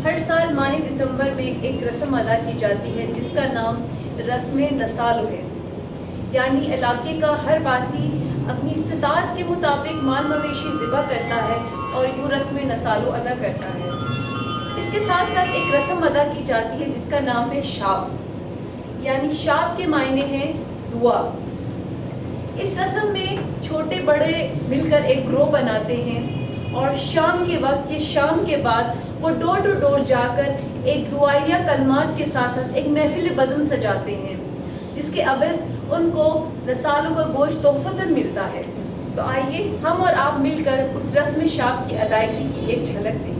हर साल माह दिसंबर में एक रस्म अदा की जाती है जिसका नाम रस्म नसालो है। यानी इलाके का हर वासी अपनी इस्तिताअत के मुताबिक माल मवेशी ज़िबा करता है और यूँ रस्म नसालो अदा करता है। इसके साथ साथ एक रस्म अदा की जाती है जिसका नाम है शाब। यानी शाब के मायने हैं दुआ। इस रस्म में छोटे बड़े मिलकर एक ग्रोह बनाते हैं और शाम के वक्त या शाम के बाद वो डोर टू डोर जाकर एक दुआया कलमात के साथ साथ एक महफिल बज़म सजाते हैं जिसके अवज़ उनको नसालों का गोश्त तोहफ़तन मिलता है। तो आइए हम और आप मिलकर उस रस्म शाब की अदायगी की एक झलक दें।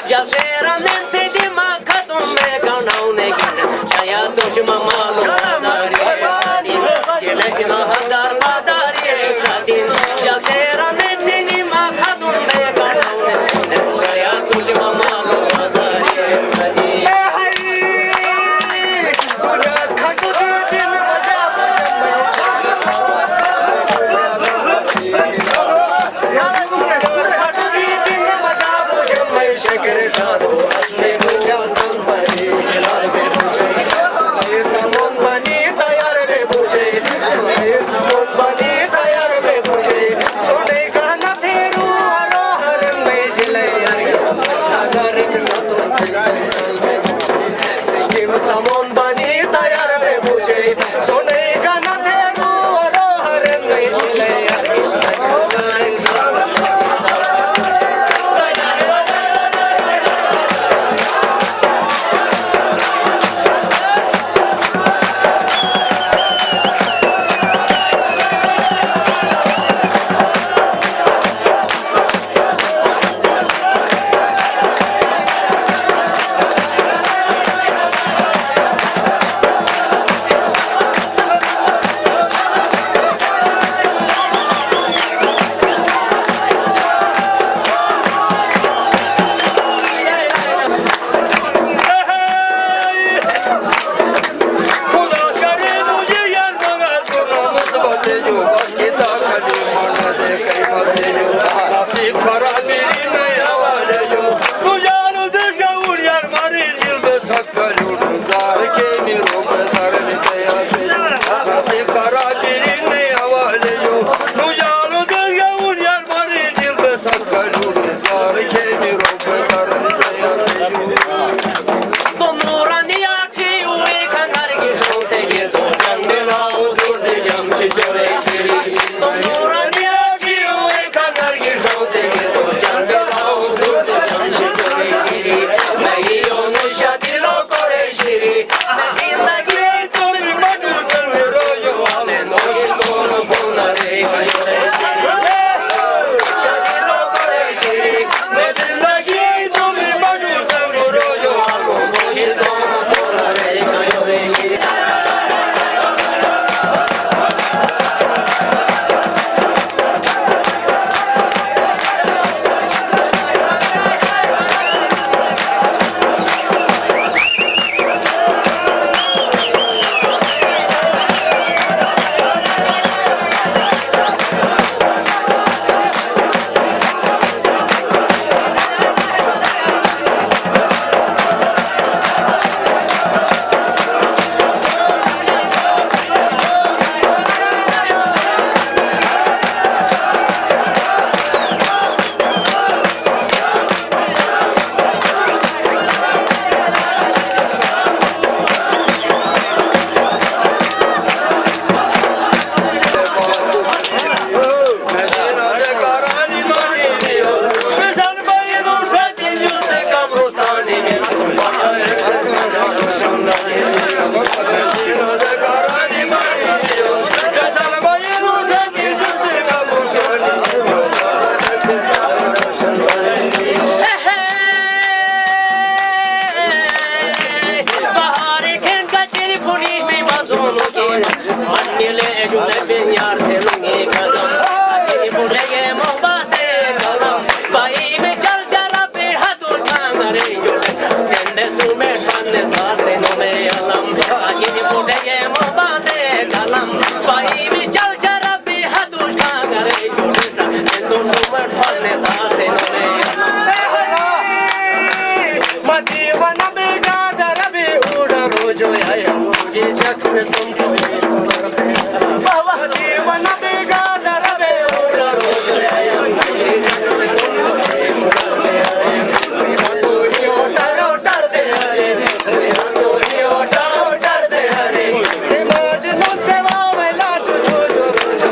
Ya seramente di makatum me kaunne chaya tuj mamalo dari jelekna hadar badari chatin ya seramente di makatum me kaunne chaya tuj mamalo dari chatin Samon bani Pai mi chal charabi hatush kagare chodita endo sumat fanne daste nome मदीवन बेगा दरबे उड़ा रोजो आया मुझे शख्स तुमको मदीवन बेगा दरबे उड़ा रोजो आया मुझे शख्स तुमको तो डरते हरे तो डरते हरे मजनू से वावेला तू जो रोजो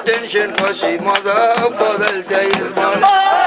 Attention, pasi maza badal jai